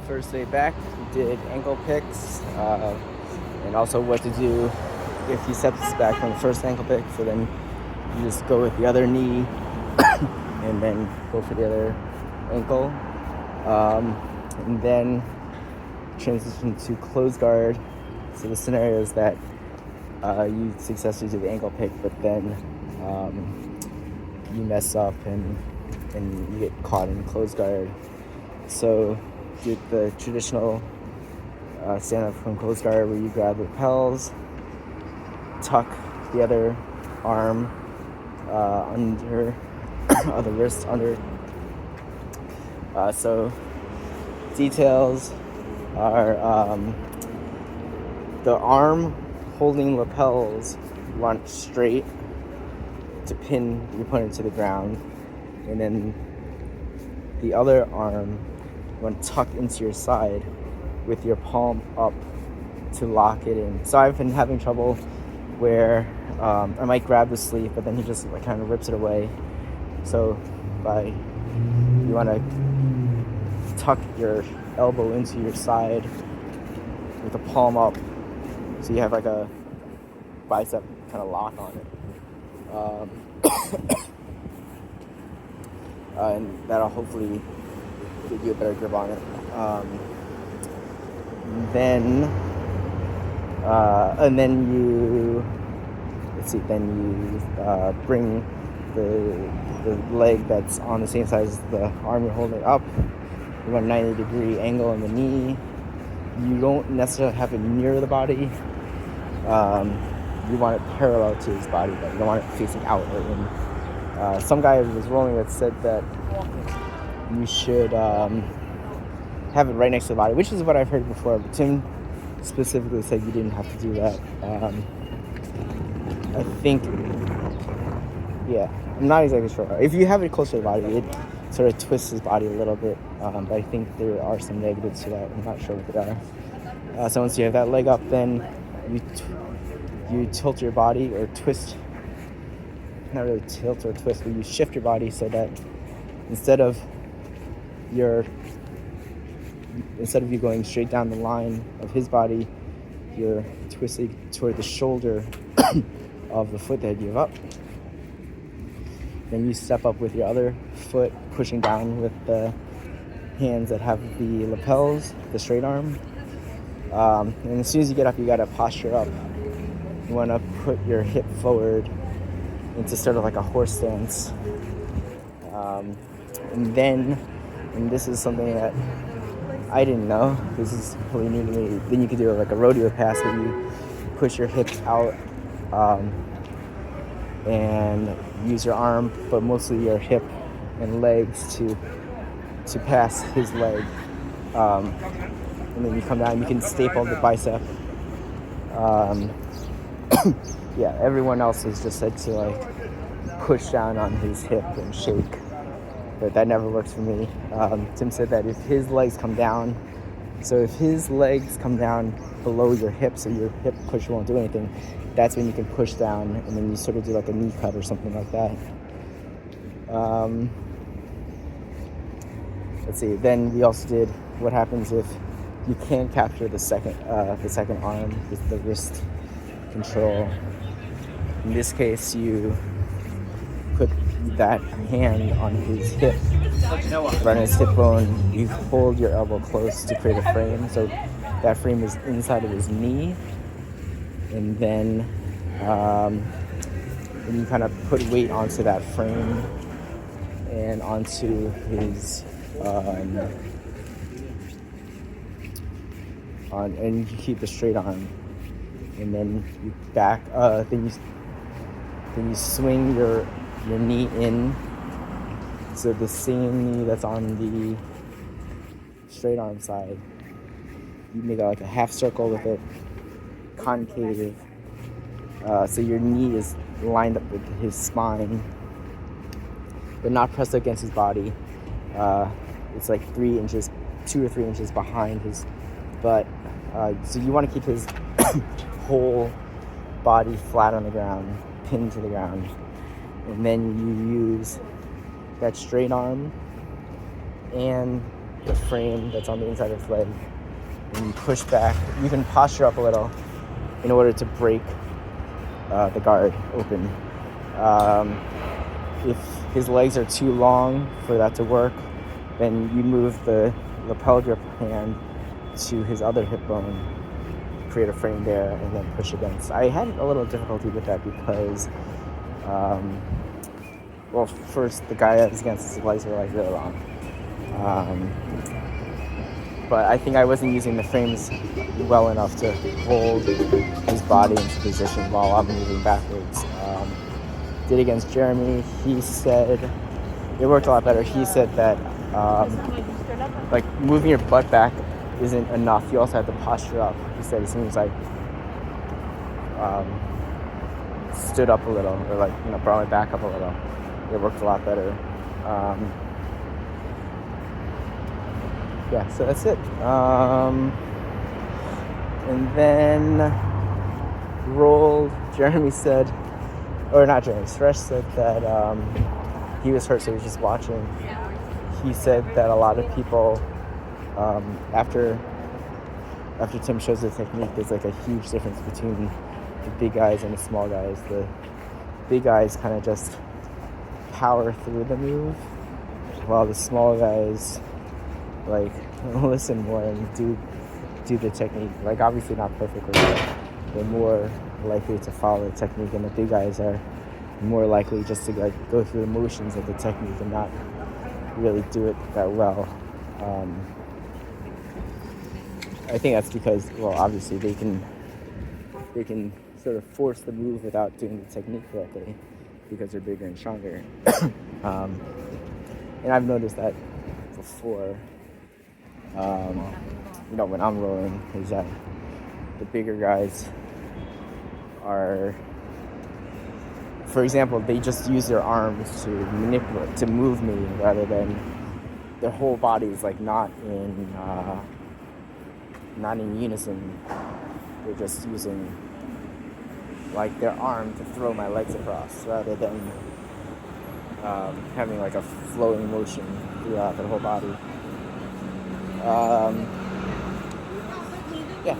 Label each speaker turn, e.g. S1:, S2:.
S1: first day back, we did ankle picks, and also what to do if he steps back from the first ankle pick. So then you just go with the other knee and then go for the other ankle. And then transition to close guard. So the scenario is that you successfully do the ankle pick, but then you mess up and you get caught in close guard. So do the traditional stand up from close guard where you grab the lapels, tuck the other arm under the wrist under. So details are the arm holding lapels run straight to pin your opponent to the ground, and then the other arm run tucked into your side with your palm up to lock it in. So I've been having trouble where I might grab the sleeve, but then he just like kind of rips it away. So you want to tuck your elbow into your side with the palm up, so you have like a bicep kind of lock on it, and that'll hopefully give you a better grip on it. Then you bring the leg that's on the same side as the arm you're holding up. You want a 90-degree angle on the knee. You don't necessarily have it near the body. You want it parallel to his body, but you don't want it facing outward. And some guy I was rolling with said that you should have it right next to the body, which is what I've heard before, but Tim specifically said you didn't have to do that. I think, yeah, I'm not exactly sure. If you have it close to the body, it sort of twists his body a little bit, but I think there are some negatives to that. I'm not sure what they are. So once you have that leg up, then you tilt your body or twist, not really tilt or twist, but you shift your body so that instead of you going straight down the line of his body, you're twisting toward the shoulder of the foot that you have up. Then you step up with your other foot, pushing down with the hands that have the lapels, the straight arm. And as soon as you get up, you gotta posture up. You wanna put your hip forward into sort of like a horse stance. And this is something that I didn't know. This is really new to me. Then you could do like a rodeo pass where you push your hips out and use your arm, but mostly your hip and legs to pass his leg. And then you come down, you can staple the bicep. Yeah, everyone else has just said to like push down on his hip and shake, but that never works for me. Tim said that if his legs come down below your hip, so your hip push won't do anything, that's when you can push down, and then you sort of do like a knee cut or something like that. Let's see. Then we also did what happens if you can't capture the second arm with the wrist control. In this case, you put that hand on his hip, right on his hip bone. You hold your elbow close to create a frame, so that frame is inside of his knee, and then you kind of put weight onto that frame and onto his and you keep the straight arm, and then you back. Then you swing your knee in, so the same knee that's on the straight arm side. You make like a half circle with it, concave. So your knee is lined up with his spine, but not pressed against his body. It's like 2 or 3 inches behind his butt. So you want to keep his whole body flat on the ground, pinned to the ground. And then you use that straight arm and the frame that's on the inside of his leg, and you push back. You can posture up a little in order to break the guard open. If his legs are too long for that to work, then you move the lapel of your hand to his other hip bone, create a frame there, and then push against. I had a little difficulty with that because, well, first the guy I was against, his legs were like really long. But I think I wasn't using the frames well enough to hold his body into position while I'm moving backwards. Did against Jeremy, he said it worked a lot better. He said that like moving your butt back isn't enough. You also have to posture up. He said as soon as I stood up a little, or like, you know, brought my back up a little, it worked a lot better. Yeah, so that's it. And then rolled. Jeremy said, or not Jeremy, Suresh said that he was hurt, so he was just watching. He said that a lot of people, after Tim shows the technique, there's like a huge difference between the big guys and the small guys. The big guys kind of just power through the move, while the small guys like listen more and do the technique. Like, obviously not perfectly, but they're more likely to follow the technique, and the big guys are more likely just to like go through the motions of the technique and not really do it that well. I think that's because, well, obviously they can sort of force the move without doing the technique correctly because they're bigger and stronger. And I've noticed that before. You know, when I'm rolling, is that the bigger guys are, for example, they just use their arms to manipulate, to move me, rather than their whole body is like not in unison. They're just using like their arm to throw my legs across, rather than having like a flowing motion throughout their whole body. Yeah.